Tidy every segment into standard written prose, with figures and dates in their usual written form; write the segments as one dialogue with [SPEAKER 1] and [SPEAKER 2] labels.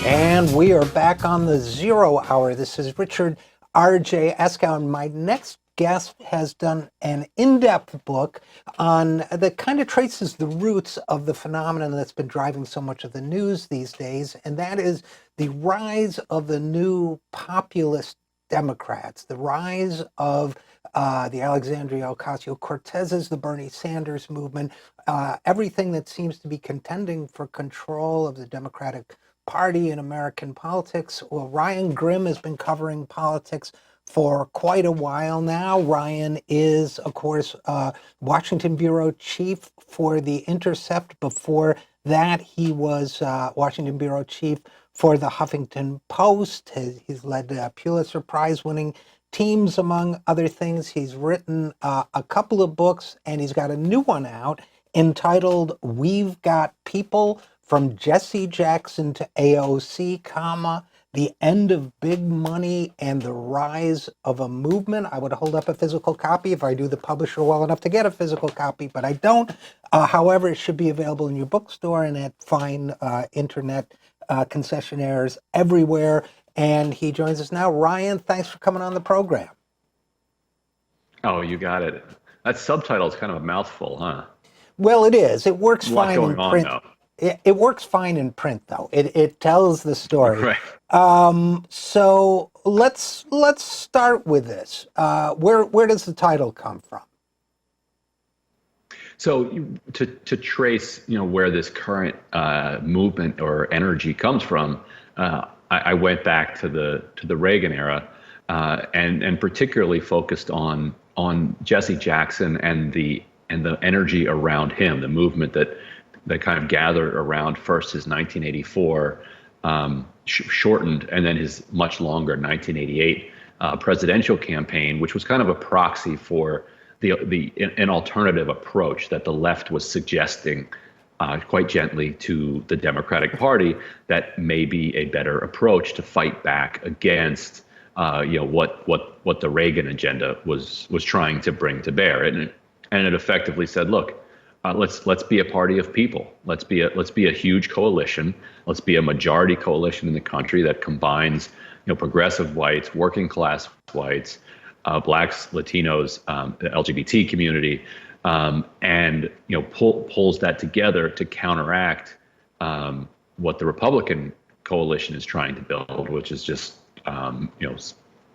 [SPEAKER 1] And we are back on the 0 Hour. This is Richard RJ Eskow, and my next guest has done an in-depth book on that kind of traces the roots of the phenomenon that's been driving so much of the news these days, and that is the rise of the new populist Democrats, the rise of the Alexandria Ocasio-Cortezes, the Bernie Sanders movement, everything that seems to be contending for control of the Democratic Party in American politics. Well, Ryan Grim has been covering politics for quite a while now. Ryan is, of course, Washington bureau chief for The Intercept. Before that, he was Washington bureau chief for the Huffington Post. He's led Pulitzer Prize-winning teams, among other things. He's written a couple of books, and he's got a new one out entitled We've Got People, From Jesse Jackson to AOC, The End of Big Money and the Rise of a Movement. I would hold up a physical copy if I do the publisher well enough to get a physical copy, but I don't. However, it should be available in your bookstore and at fine internet concessionaires everywhere. And he joins us now. Ryan, thanks for coming on the program.
[SPEAKER 2] Oh, you got it. That subtitle is kind of a mouthful, huh?
[SPEAKER 1] Well, it is. It works fine in print.
[SPEAKER 2] Now.
[SPEAKER 1] It works fine in print, though. It tells the story.
[SPEAKER 2] Right.
[SPEAKER 1] So let's start with this. Where does the title come from?
[SPEAKER 2] So to trace, where this current movement or energy comes from, I went back to the Reagan era, and particularly focused on Jesse Jackson and the energy around him, the movement that kind of gathered around first his 1984 shortened, and then his much longer 1988 presidential campaign, which was kind of a proxy for an alternative approach that the left was suggesting quite gently to the Democratic Party, that may be a better approach to fight back against what the Reagan agenda was trying to bring to bear. And it effectively said, look, let's be a party of people. Let's be a huge coalition. Let's be a majority coalition in the country that combines progressive whites, working class whites, blacks, Latinos, the LGBT community, and pulls that together to counteract what the Republican coalition is trying to build, which is just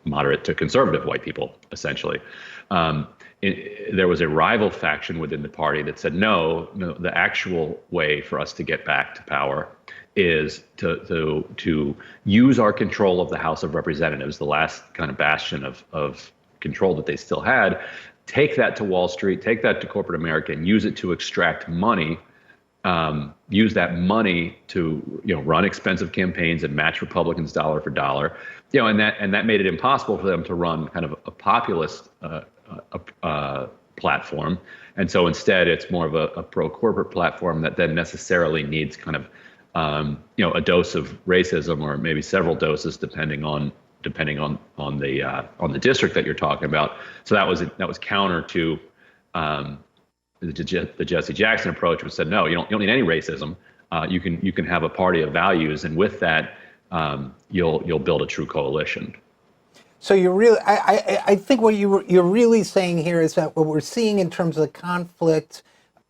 [SPEAKER 2] moderate to conservative white people, essentially. There was a rival faction within the party that said, no, the actual way for us to get back to power is to use our control of the House of Representatives, the last kind of bastion of control that they still had, take that to Wall Street, take that to corporate America, and use it to extract money, use that money to run expensive campaigns and match Republicans dollar for dollar, and that made it impossible for them to run kind of a populist platform. And so instead, it's more of a pro-corporate platform that then necessarily needs kind of a dose of racism, or maybe several doses, depending on the district that you're talking about. So that was counter to the Jesse Jackson approach, which said, no, you don't need any racism. You can have a party of values, and with that, you'll build a true coalition.
[SPEAKER 1] So you're really, I think what you're really saying here is that what we're seeing in terms of the conflict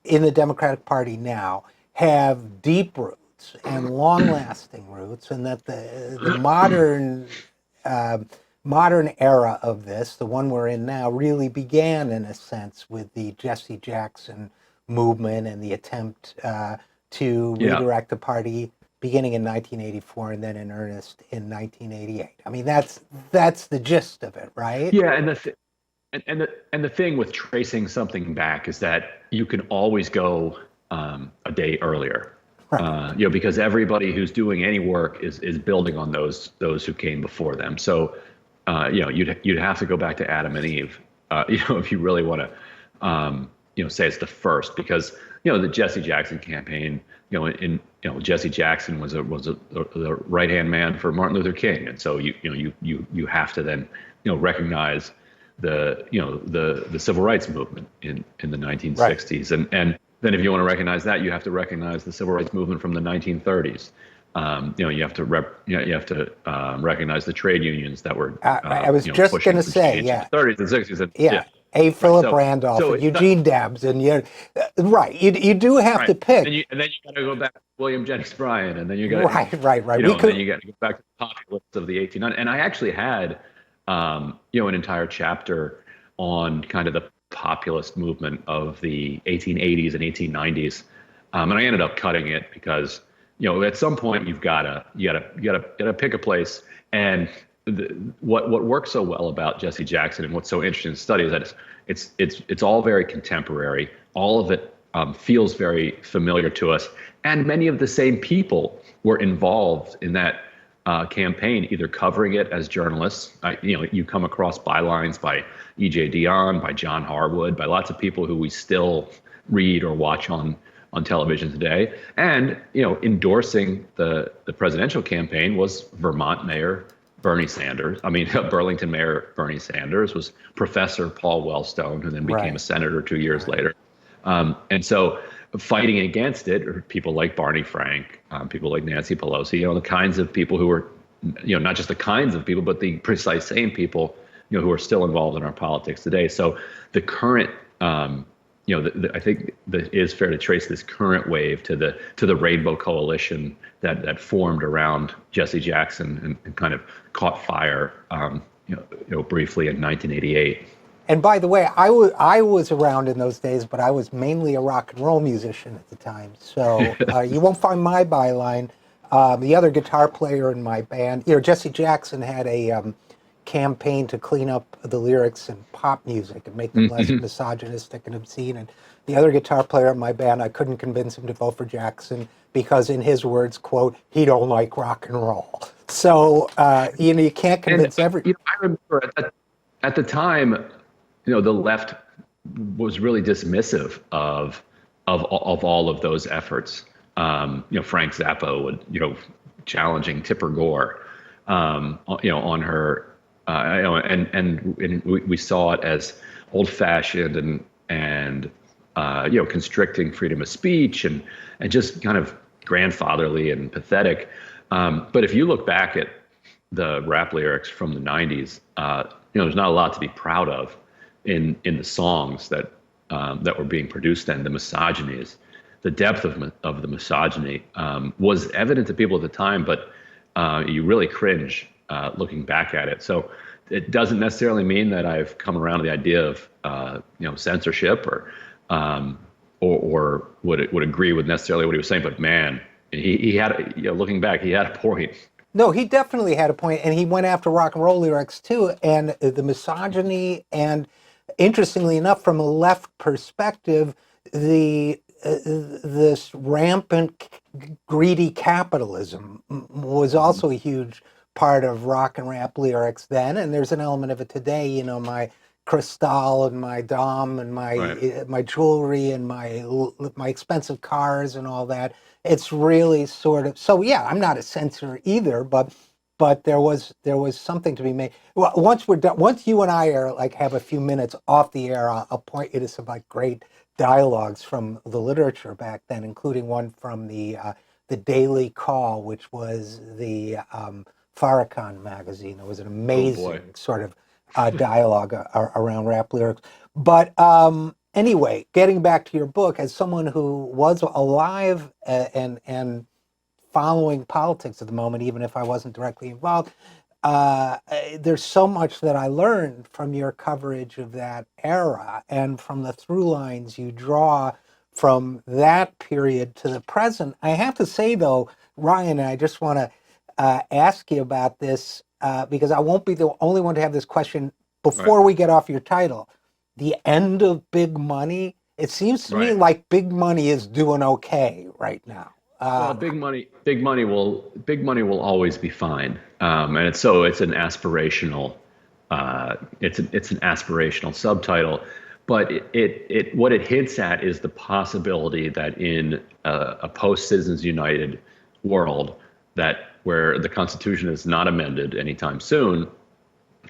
[SPEAKER 1] in the Democratic Party now have deep roots and long-lasting roots, and that the modern era of this, the one we're in now, really began in a sense with the Jesse Jackson movement and the attempt to redirect the party beginning in 1984 and then in earnest in 1988. I mean, that's the gist of it, right?
[SPEAKER 2] Yeah, and the thing with tracing something back is that you can always go a day earlier. Right. Because everybody who's doing any work is building on those who came before them. So, you'd have to go back to Adam and Eve, if you really want to, say it's the first, because the Jesse Jackson campaign, Jesse Jackson was the right-hand man for Martin Luther King, and so you have to then recognize the civil rights movement in the 1960s, right. and then if you want to recognize that, you have to recognize the civil rights movement from the 1930s. You have to recognize the trade unions that were
[SPEAKER 1] I was just
[SPEAKER 2] pushing
[SPEAKER 1] going to
[SPEAKER 2] for
[SPEAKER 1] say,
[SPEAKER 2] change in
[SPEAKER 1] yeah.
[SPEAKER 2] the 30s and 60s. And,
[SPEAKER 1] Yeah,
[SPEAKER 2] yeah,
[SPEAKER 1] A.
[SPEAKER 2] right.
[SPEAKER 1] Philip Randolph and Eugene Debs, and right. You do have
[SPEAKER 2] right.
[SPEAKER 1] to pick.
[SPEAKER 2] And then you got to go back to William Jennings Bryan, and then you got
[SPEAKER 1] Right. We
[SPEAKER 2] and then
[SPEAKER 1] could.
[SPEAKER 2] you got to go back to the populists of the 1800s. And I actually had an entire chapter on kind of the populist movement of the 1880s and 1890s, and I ended up cutting it because at some point you gotta pick a place. And what works so well about Jesse Jackson and what's so interesting to study is that it's all very contemporary. All of it feels very familiar to us, and many of the same people were involved in that campaign, either covering it as journalists. You come across bylines by E.J. Dionne, by John Harwood, by lots of people who we still read or watch on television today. And endorsing the presidential campaign was Vermont Mayor Bernie Sanders. I mean, Burlington Mayor Bernie Sanders was Professor Paul Wellstone, who then became a senator 2 years later. And so fighting against it are people like Barney Frank, people like Nancy Pelosi, the kinds of people who are, not just the kinds of people, but the precise same people, who are still involved in our politics today. So the current, I think that it is fair to trace this current wave to the Rainbow Coalition that formed around Jesse Jackson and kind of caught fire, briefly in 1988.
[SPEAKER 1] And by the way, I was around in those days, but I was mainly a rock and roll musician at the time. So you won't find my byline. The other guitar player in my band, Jesse Jackson had a campaign to clean up the lyrics in pop music and make them less misogynistic and obscene. And the other guitar player in my band, I couldn't convince him to vote for Jackson because, in his words, quote, he don't like rock and roll. So you can't convince
[SPEAKER 2] I remember at the time, the left was really dismissive of all of those efforts. Frank Zappa would, challenging Tipper Gore, on her, and we saw it as old-fashioned and constricting freedom of speech and just kind of grandfatherly and pathetic. But if you look back at the rap lyrics from the 90s, there's not a lot to be proud of in the songs that were being produced then. The misogynies, the depth of the misogyny was evident to people at the time, but you really cringe looking back at it. So it doesn't necessarily mean that I've come around to the idea of censorship or would agree with necessarily what he was saying. But man, he had, looking back, he had a point.
[SPEAKER 1] No, he definitely had a point, and he went after rock and roll lyrics too, and the misogyny, and interestingly enough, from a left perspective, this rampant greedy capitalism was also a huge part of rock and rap lyrics then, and there's an element of it today. My Cristal and my Dom and my jewelry and my expensive cars and all that. It's really sort of, so yeah, I'm not a censor either, but there was something to be made. Well, once we're done, once you and I are have a few minutes off the air, I'll point you to some great dialogues from the literature back then, including one from the Daily Call, which was the Farrakhan magazine. It was an amazing sort of dialogue around rap lyrics. But anyway, getting back to your book, as someone who was alive and following politics at the moment, even if I wasn't directly involved, there's so much that I learned from your coverage of that era and from the through lines you draw from that period to the present. I have to say, though, Ryan, and I just want to ask you about this because I won't be the only one to have this question before we get off your title. The end of big money. It seems to me like big money is doing okay right now.
[SPEAKER 2] Well, big money will always be fine, and it's an aspirational, it's an aspirational subtitle, but it what it hints at is the possibility that in a post Citizens United world, that where the Constitution is not amended anytime soon,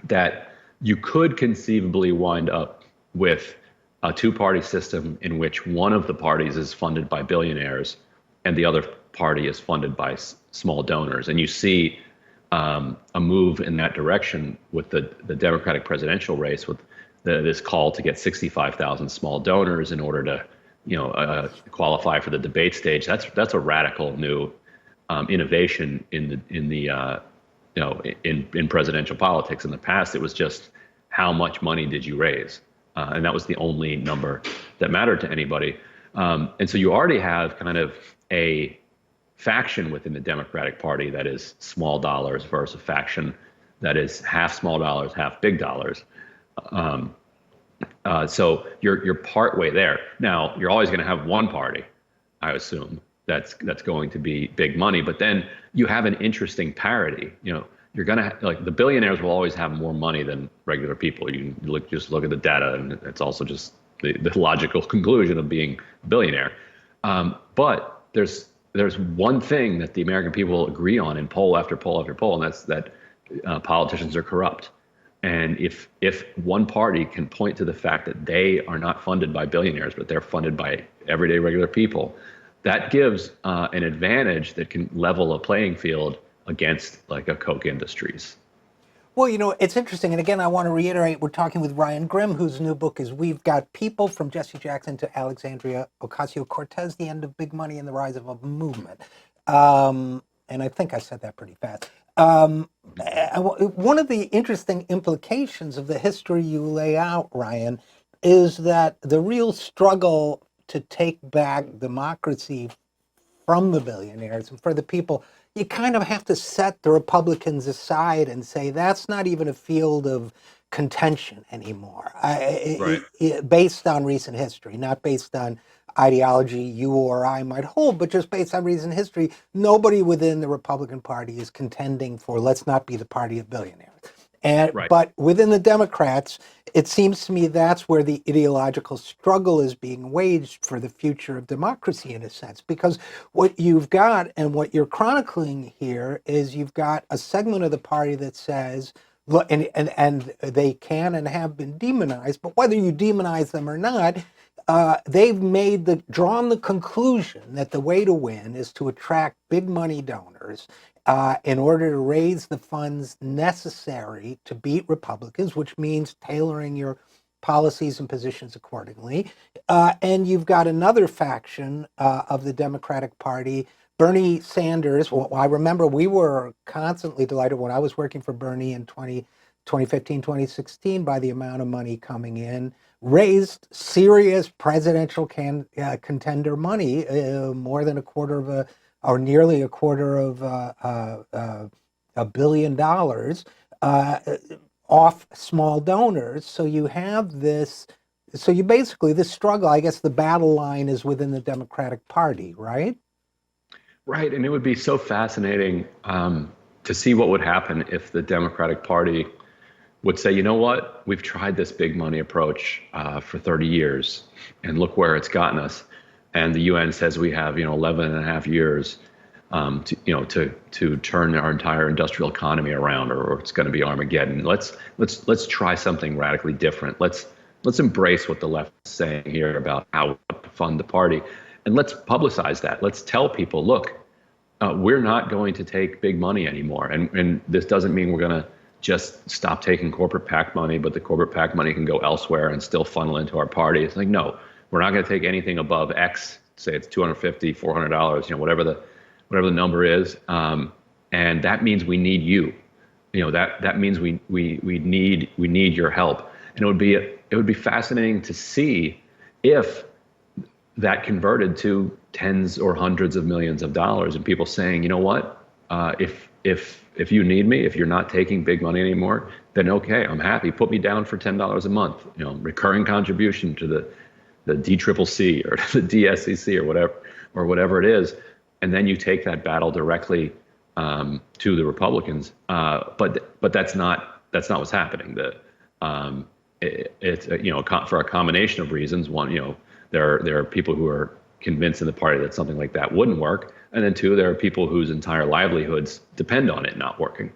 [SPEAKER 2] that you could conceivably wind up with a two-party system in which one of the parties is funded by billionaires and the other party is funded by small donors. And you see a move in that direction with the Democratic presidential race, with this call to get 65,000 small donors in order to, qualify for the debate stage. That's a radical new innovation in presidential politics. In the past, it was just how much money did you raise, and that was the only number that mattered to anybody. And so you already have kind of a faction within the Democratic Party that is small dollars versus a faction that is half small dollars, half big dollars. So you're part way there. Now you're always going to have one party, I assume, that's going to be big money. But then you have an interesting parity. You're going to like the billionaires will always have more money than regular people. You just look at the data, and it's also just the logical conclusion of being a billionaire. But there's one thing that the American people agree on in poll after poll after poll, and that's that politicians are corrupt. And if one party can point to the fact that they are not funded by billionaires, but they're funded by everyday regular people, that gives an advantage that can level a playing field against like a Koch Industries.
[SPEAKER 1] Well, it's interesting. And again, I want to reiterate, we're talking with Ryan Grimm, whose new book is We've Got People, From Jesse Jackson to Alexandria Ocasio-Cortez, The End of Big Money and the Rise of a Movement. And I think I said that pretty fast. One of the interesting implications of the history you lay out, Ryan, is that the real struggle to take back democracy from the billionaires and for the people, you kind of have to set the Republicans aside and say that's not even a field of contention anymore,
[SPEAKER 2] Right.
[SPEAKER 1] Based on recent history, not based on ideology you or I might hold, but just based on recent history. Nobody within the Republican Party is contending for let's not be the party of billionaires.
[SPEAKER 2] Right.
[SPEAKER 1] But within the Democrats, it seems to me that's where the ideological struggle is being waged for the future of democracy, in a sense. Because what you've got and what you're chronicling here is you've got a segment of the party that says, look, and they can and have been demonized, but whether you demonize them or not, they've drawn the conclusion that the way to win is to attract big money donors in order to raise the funds necessary to beat Republicans, which means tailoring your policies and positions accordingly. And you've got another faction of the Democratic Party, Bernie Sanders. Well, I remember we were constantly delighted when I was working for Bernie in 2015, 2016 by the amount of money coming in, raised serious presidential contender money, more than nearly a quarter of $1 billion off small donors. So you have this, this struggle, I guess the battle line is within the Democratic Party, right?
[SPEAKER 2] Right. And it would be so fascinating to see what would happen if the Democratic Party would say, you know what, we've tried this big money approach for 30 years and look where it's gotten us. And the UN says we have, 11 and a half years to turn our entire industrial economy around, or it's going to be Armageddon. Let's try something radically different. Let's embrace what the left is saying here about how to fund the party. And let's publicize that. Let's tell people, look, we're not going to take big money anymore. And this doesn't mean we're going to just stop taking corporate PAC money, but the corporate PAC money can go elsewhere and still funnel into our party. It's like, no, we're not going to take anything above X, say it's $250, $400, whatever the number is. And that means we need you. That means we need your help. And it would be fascinating to see if that converted to tens or hundreds of millions of dollars, and people saying, you know what, if you need me, if you're not taking big money anymore, then okay, I'm happy. Put me down for $10 a month, recurring contribution to the DCCC or the DSCC or whatever it is, and then you take that battle directly to the Republicans. But that's not what's happening. It's for a combination of reasons. One, there are people who are convinced in the party that something like that wouldn't work. And then two, there are people whose entire livelihoods depend on it not working.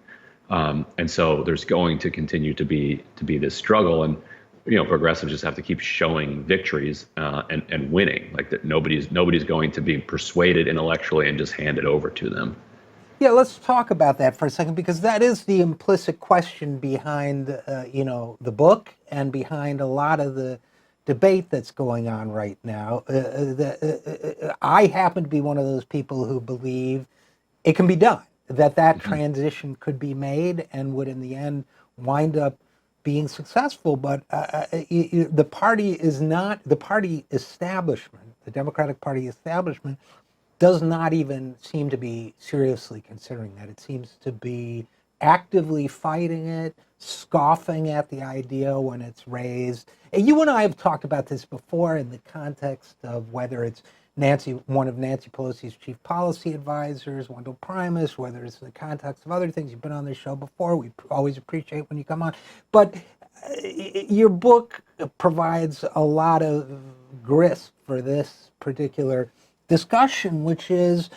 [SPEAKER 2] And so there's going to continue to be this struggle. And, progressives just have to keep showing victories and winning, like that nobody's going to be persuaded intellectually and just hand it over to them.
[SPEAKER 1] Yeah, let's talk about that for a second, because that is the implicit question behind, the book and behind a lot of the debate that's going on right now. I happen to be one of those people who believe it can be done, that
[SPEAKER 2] Mhm.
[SPEAKER 1] transition could be made and would in the end wind up being successful. But the party is not, the party establishment, the Democratic Party establishment does not even seem to be seriously considering that. It seems to be actively fighting it, scoffing at the idea when it's raised. And you and I have talked about this before in the context of whether it's one of Nancy Pelosi's chief policy advisors, Wendell Primus, whether it's in the context of other things. You've been on this show before. We always appreciate when you come on. But your book provides a lot of grist for this particular discussion, which is,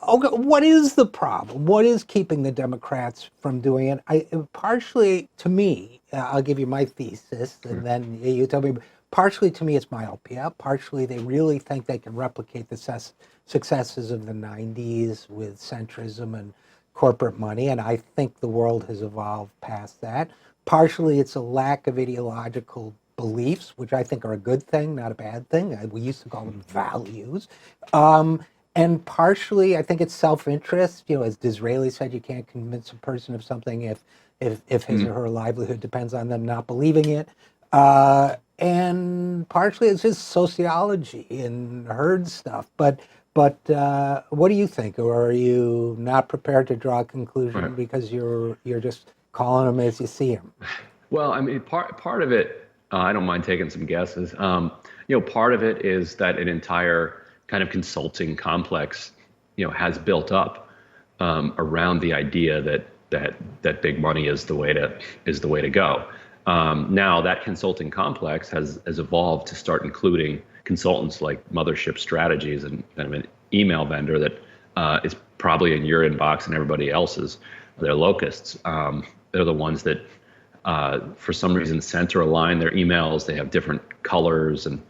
[SPEAKER 1] okay, what is the problem? What is keeping the Democrats from doing it? Partially, to me, I'll give you my thesis, and then you tell me. Partially, to me, it's myopia. Partially, they really think they can replicate the successes of the '90s with centrism and corporate money, and I think the world has evolved past that. Partially, it's a lack of ideological beliefs, which I think are a good thing, not a bad thing. We used to call them values. Um, and partially, I think it's self-interest. As Disraeli said, you can't convince a person of something if his or her livelihood depends on them not believing it. And partially, it's just sociology and herd stuff. But what do you think? Or are you not prepared to draw a conclusion
[SPEAKER 2] Right.
[SPEAKER 1] because you're just calling them as you see them?
[SPEAKER 2] Well, I mean, part of it, I don't mind taking some guesses. Part of it is that an entire kind of consulting complex, has built up around the idea that big money is the way to go. Now that consulting complex has evolved to start including consultants like Mothership Strategies and kind of an email vendor that is probably in your inbox and everybody else's. They're locusts. They're the ones that for some reason center align their emails. They have different colors and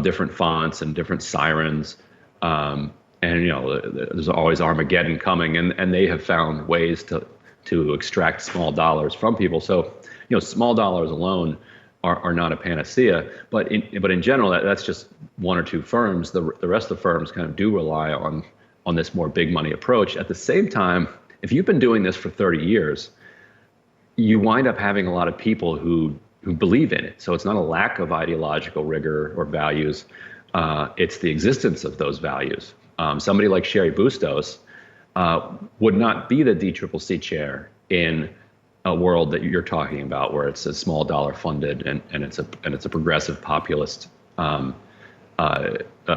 [SPEAKER 2] different fonts and different sirens. And there's always Armageddon coming, and they have found ways to extract small dollars from people. So small dollars alone are not a panacea, but in general, that's just one or two firms. The rest of the firms kind of do rely on this more big money approach. At the same time, if you've been doing this for 30 years, you wind up having a lot of people who believe in it. So it's not a lack of ideological rigor or values. It's the existence of those values. Somebody like Sherry Bustos would not be the DCCC chair in a world that you're talking about, where it's a small dollar funded and it's a progressive populist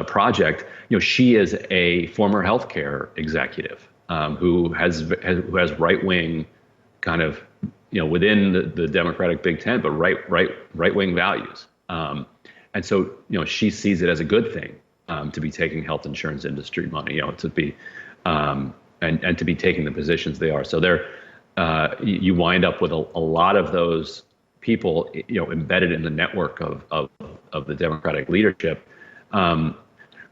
[SPEAKER 2] project. She is a former healthcare executive who has right wing kind of within the Democratic Big Tent, but right wing values. And so she sees it as a good thing to be taking health insurance industry money, to be and to be taking the positions they are. So you wind up with a lot of those people embedded in the network of the Democratic leadership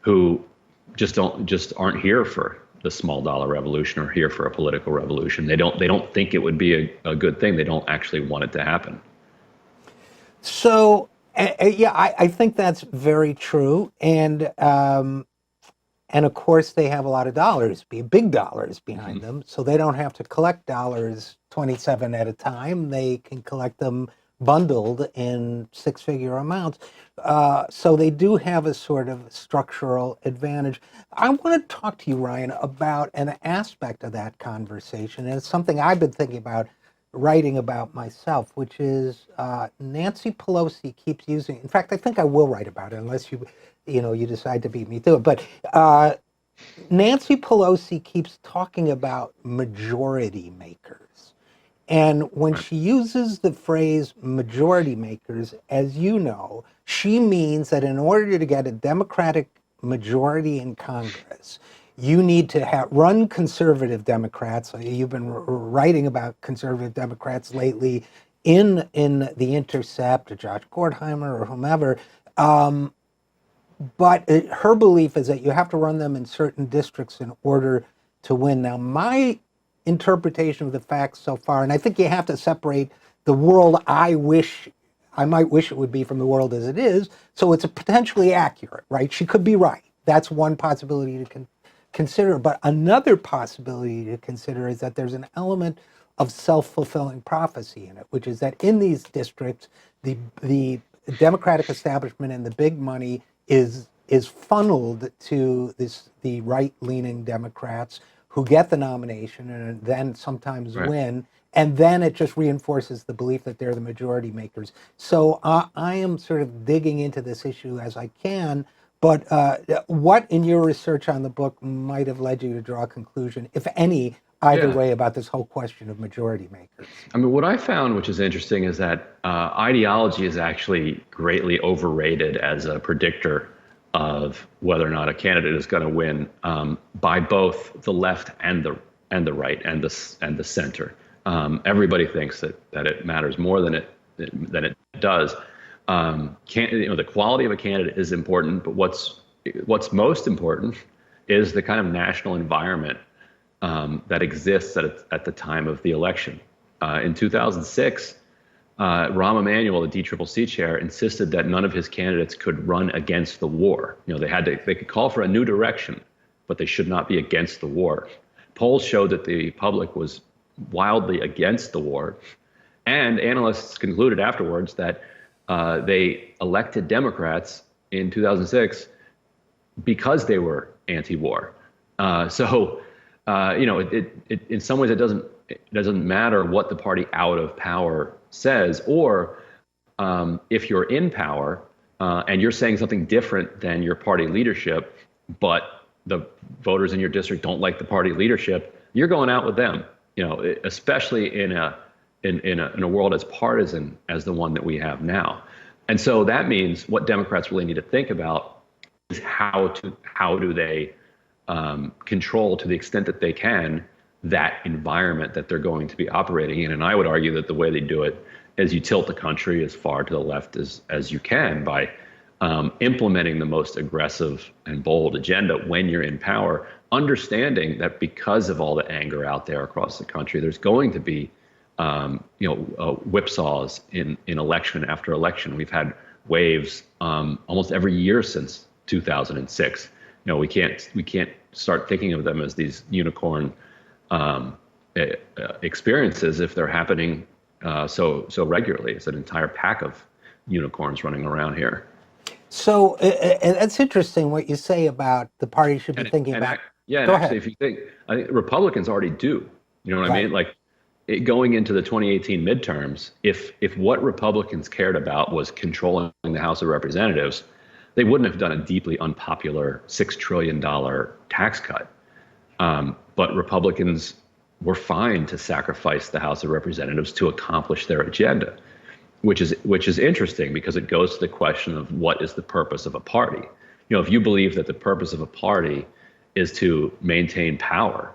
[SPEAKER 2] who just aren't here for the small dollar revolution or here for a political revolution. They don't think it would be a good thing. They don't actually want it to happen.
[SPEAKER 1] So, yeah, I think that's very true. And of course, they have a lot of dollars, big dollars behind them. So they don't have to collect dollars 27 at a time. They can collect them bundled in six-figure amounts. So they do have a sort of structural advantage. I want to talk to you, Ryan, about an aspect of that conversation. And it's something I've been thinking about writing about myself, which is Nancy Pelosi keeps using. In fact, I think I will write about it unless you decide to beat me to it. But Nancy Pelosi keeps talking about majority makers. And when
[SPEAKER 2] Right.
[SPEAKER 1] she uses the phrase majority makers, as you know, she means that in order to get a Democratic majority in Congress, you need to run conservative Democrats. You've been writing about conservative Democrats lately in The Intercept, or Josh Gordheimer, or whomever. But her belief is that you have to run them in certain districts in order to win. Now, my interpretation of the facts so far, and I think you have to separate the world I might wish it would be from the world as it is. So it's a potentially accurate, right? She could be right. That's one possibility to consider. But another possibility to consider is that there's an element of self-fulfilling prophecy in it, which is that in these districts, the Democratic establishment and the big money is funneled to the right-leaning Democrats who get the nomination and then sometimes win, and then it just reinforces the belief that they're the majority makers. So I am sort of digging into this issue as I can, but what in your research on the book might have led you to draw a conclusion, if any, either way about this whole question of majority makers?
[SPEAKER 2] I mean, what I found, which is interesting, is that ideology is actually greatly overrated as a predictor of whether or not a candidate is going to win by both the left and the right and the center. Everybody thinks that it matters more than it does. The quality of a candidate is important, but what's most important is the kind of national environment that exists at the time of the election. In 2006, Rahm Emanuel, the DCCC chair, insisted that none of his candidates could run against the war. They could call for a new direction, but they should not be against the war. Polls showed that the public was wildly against the war, and analysts concluded afterwards that they elected Democrats in 2006 because they were anti-war. In some ways, it doesn't matter what the party out of power says, or if you're in power and you're saying something different than your party leadership, but the voters in your district don't like the party leadership, you're going out with them. Especially in a world as partisan as the one that we have now. And so that means what Democrats really need to think about is how do they control, to the extent that they can, that environment that they're going to be operating in. And I would argue that the way they do it is you tilt the country as far to the left as you can by implementing the most aggressive and bold agenda when you're in power, understanding that because of all the anger out there across the country, there's going to be whipsaws in election after election. We've had waves almost every year since 2006. We can't start thinking of them as these unicorn experiences if they're happening so regularly. It's an entire pack of unicorns running around here.
[SPEAKER 1] So it's interesting what you say about the party should be thinking about.
[SPEAKER 2] Actually, if you think, I think Republicans already do. You know what I mean? Like going into the 2018 midterms, if what Republicans cared about was controlling the House of Representatives, they wouldn't have done a deeply unpopular $6 trillion tax cut. But Republicans were fine to sacrifice the House of Representatives to accomplish their agenda, which is interesting because it goes to the question of what is the purpose of a party. If you believe that the purpose of a party is to maintain power,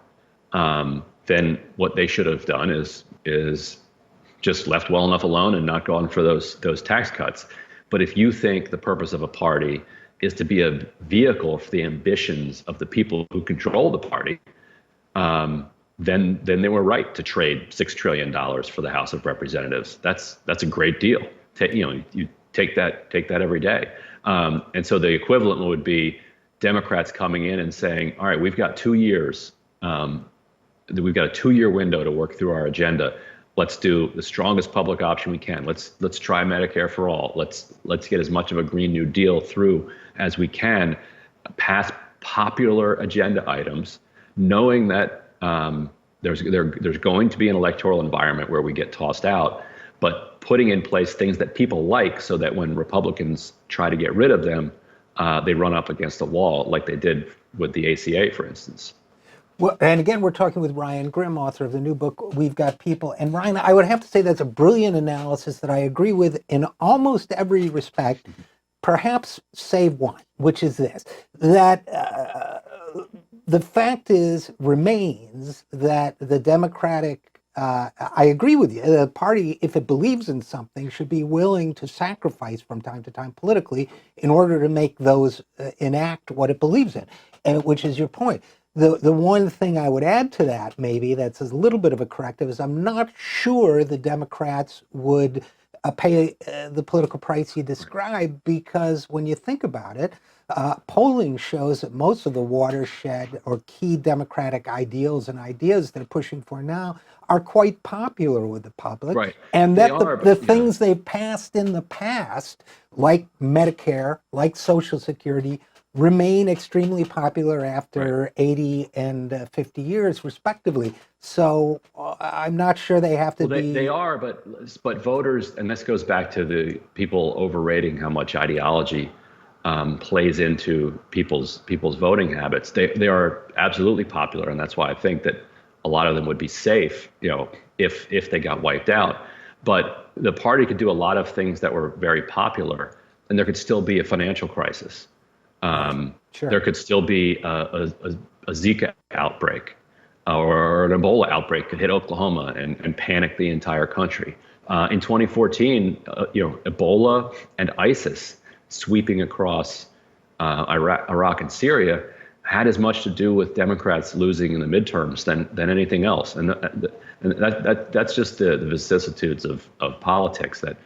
[SPEAKER 2] then what they should have done is just left well enough alone and not gone for those tax cuts. But if you think the purpose of a party is to be a vehicle for the ambitions of the people who control the party, then they were right to trade $6 trillion for the House of Representatives. That's a great deal. You take that every day. And so the equivalent would be Democrats coming in and saying, all right, we've got 2 years. We've got a 2-year window to work through our agenda. Let's do the strongest public option we can. Let's try Medicare for all. Let's get as much of a Green New Deal through as we can, pass popular agenda items, knowing that there's going to be an electoral environment where we get tossed out, but putting in place things that people like so that when Republicans try to get rid of them, they run up against the wall like they did with the ACA, for instance.
[SPEAKER 1] Well, and again, we're talking with Ryan Grim, author of the new book, We've Got People. And Ryan, I would have to say that's a brilliant analysis that I agree with in almost every respect, perhaps save one, which is this, that the fact remains that the Democratic, I agree with you, the party, if it believes in something, should be willing to sacrifice from time to time politically in order to make those enact what it believes in, which is your point. The one thing I would add to that, maybe that's a little bit of a corrective, is I'm not sure the Democrats would pay the political price you describe, because when you think about it, polling shows that most of the watershed or key Democratic ideals and ideas they're pushing for now are quite popular with the public,
[SPEAKER 2] Right.
[SPEAKER 1] and
[SPEAKER 2] They
[SPEAKER 1] that
[SPEAKER 2] are,
[SPEAKER 1] the
[SPEAKER 2] but
[SPEAKER 1] things they've passed in the past, like Medicare, like Social Security, remain extremely popular
[SPEAKER 2] right.
[SPEAKER 1] after 80 and 50 years, respectively. So I'm not sure they have to
[SPEAKER 2] Well, they
[SPEAKER 1] be.
[SPEAKER 2] are, but voters, and this goes back to the people overrating how much ideology plays into people's voting habits. They are absolutely popular, and that's why I think that a lot of them would be safe, if they got wiped out. But the party could do a lot of things that were very popular, and there could still be a financial crisis.
[SPEAKER 1] Right.
[SPEAKER 2] There
[SPEAKER 1] Sure.
[SPEAKER 2] could still be a Zika outbreak or an Ebola outbreak could hit Oklahoma and panic the entire country. In 2014, Ebola and ISIS sweeping across Iraq and Syria had as much to do with Democrats losing in the midterms than anything else. That's just the vicissitudes of politics that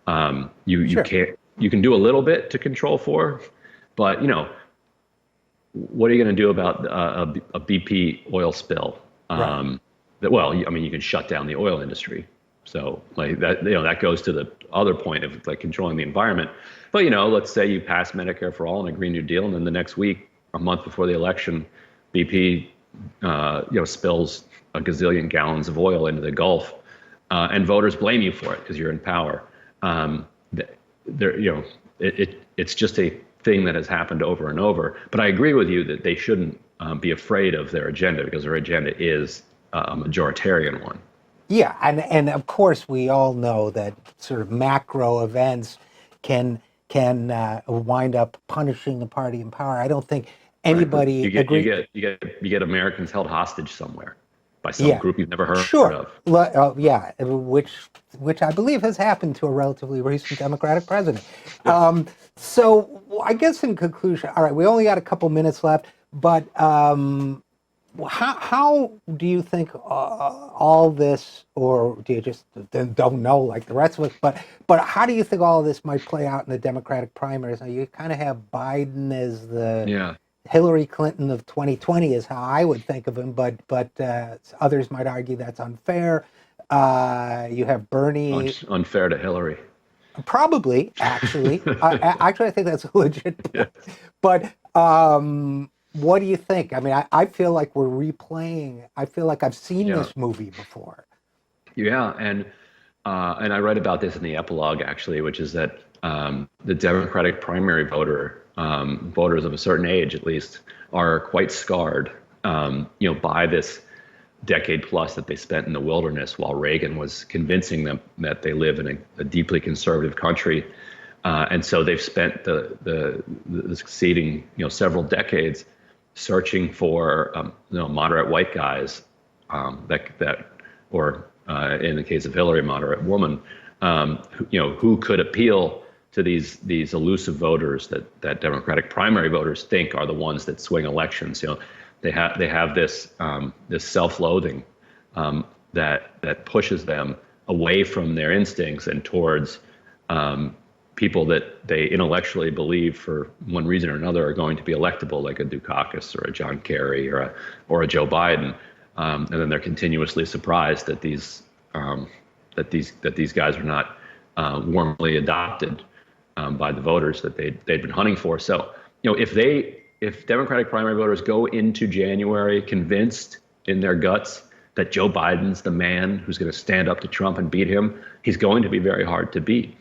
[SPEAKER 1] Sure.
[SPEAKER 2] you can do a little bit to control for, but what are you going to do about a BP oil spill?
[SPEAKER 1] Right.
[SPEAKER 2] Well, I mean, you can shut down the oil industry. So like that, that goes to the other point of like controlling the environment. But let's say you pass Medicare for all and a Green New Deal, and then the next week, a month before the election, BP, spills a gazillion gallons of oil into the Gulf, and voters blame you for it because you're in power. It's just a thing that has happened over and over. But I agree with you that they shouldn't be afraid of their agenda, because their agenda is a majoritarian one.
[SPEAKER 1] Yeah, and of course we all know that sort of macro events can wind up punishing the party in power. I don't think
[SPEAKER 2] Right. But
[SPEAKER 1] anybody agree.
[SPEAKER 2] you get Americans held hostage somewhere by some
[SPEAKER 1] Yeah,
[SPEAKER 2] group you've never heard
[SPEAKER 1] sure.
[SPEAKER 2] of.
[SPEAKER 1] Yeah, which I believe has happened to a relatively recent Democratic president.
[SPEAKER 2] Yep.
[SPEAKER 1] So I guess in conclusion, all right, we only got a couple minutes left, but how do you think all this, or do you just don't know like the rest of us? But how do you think all of this might play out in the Democratic primaries? Now you kind of have Biden as the
[SPEAKER 2] Yeah.
[SPEAKER 1] Hillary Clinton of 2020 is how I would think of him, but others might argue that's unfair. You have Bernie,
[SPEAKER 2] Unfair to Hillary.
[SPEAKER 1] probably actually. Actually, I think that's a legit
[SPEAKER 2] Yeah.
[SPEAKER 1] point. But what do you think? I mean, I feel like we're replaying. I feel like I've seen
[SPEAKER 2] Yeah.
[SPEAKER 1] this movie before.
[SPEAKER 2] Yeah. And I read about this in the epilogue, actually, which is that the Democratic primary voters of a certain age, at least, are quite scarred, by this decade plus that they spent in the wilderness while Reagan was convincing them that they live in a deeply conservative country. And so they've spent the succeeding, several decades searching for, moderate white guys, or in the case of Hillary, moderate woman, who could appeal to these elusive voters that Democratic primary voters think are the ones that swing elections. They have this self-loathing that pushes them away from their instincts and towards people that they intellectually believe for one reason or another are going to be electable, like a Dukakis or a John Kerry or a Joe Biden, and then they're continuously surprised that these guys are not warmly adopted by the voters that they'd been hunting for. So, if Democratic primary voters go into January convinced in their guts that Joe Biden's the man who's going to stand up to Trump and beat him, he's going to be very hard to beat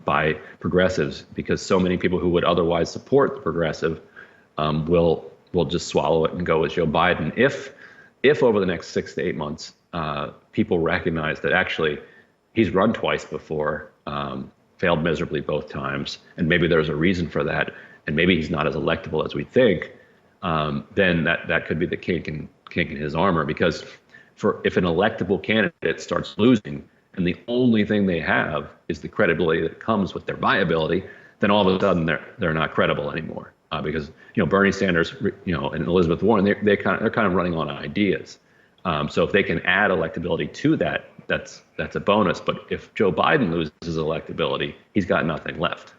[SPEAKER 2] by progressives, because so many people who would otherwise support the progressive will just swallow it and go with Joe Biden. If over the next 6 to 8 months, people recognize that actually he's run twice before, failed miserably both times, and maybe there's a reason for that, and maybe he's not as electable as we think, then that could be the kink in his armor. Because if an electable candidate starts losing, and the only thing they have is the credibility that comes with their viability, then all of a sudden they're not credible anymore. because Bernie Sanders, and Elizabeth Warren, they're kind of running on ideas. So if they can add electability to that, that's a bonus. But if Joe Biden loses electability, he's got nothing left.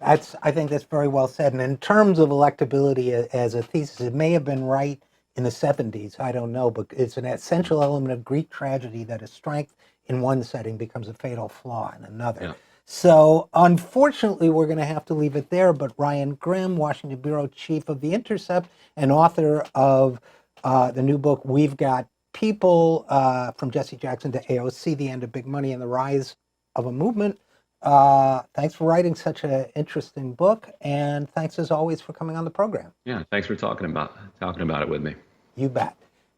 [SPEAKER 1] I think that's very well said. And in terms of electability as a thesis, it may have been right in the 70s. I don't know, but it's an essential element of Greek tragedy that a strength in one setting becomes a fatal flaw in another.
[SPEAKER 2] Yeah.
[SPEAKER 1] So unfortunately, we're going to have to leave it there. But Ryan Grimm, Washington Bureau Chief of The Intercept and author of the new book, We've Got People, From Jesse Jackson to AOC, The End of Big Money and the Rise of a Movement. Thanks for writing such an interesting book, and thanks as always for coming on the program.
[SPEAKER 2] Yeah, thanks for talking about it with me.
[SPEAKER 1] You bet.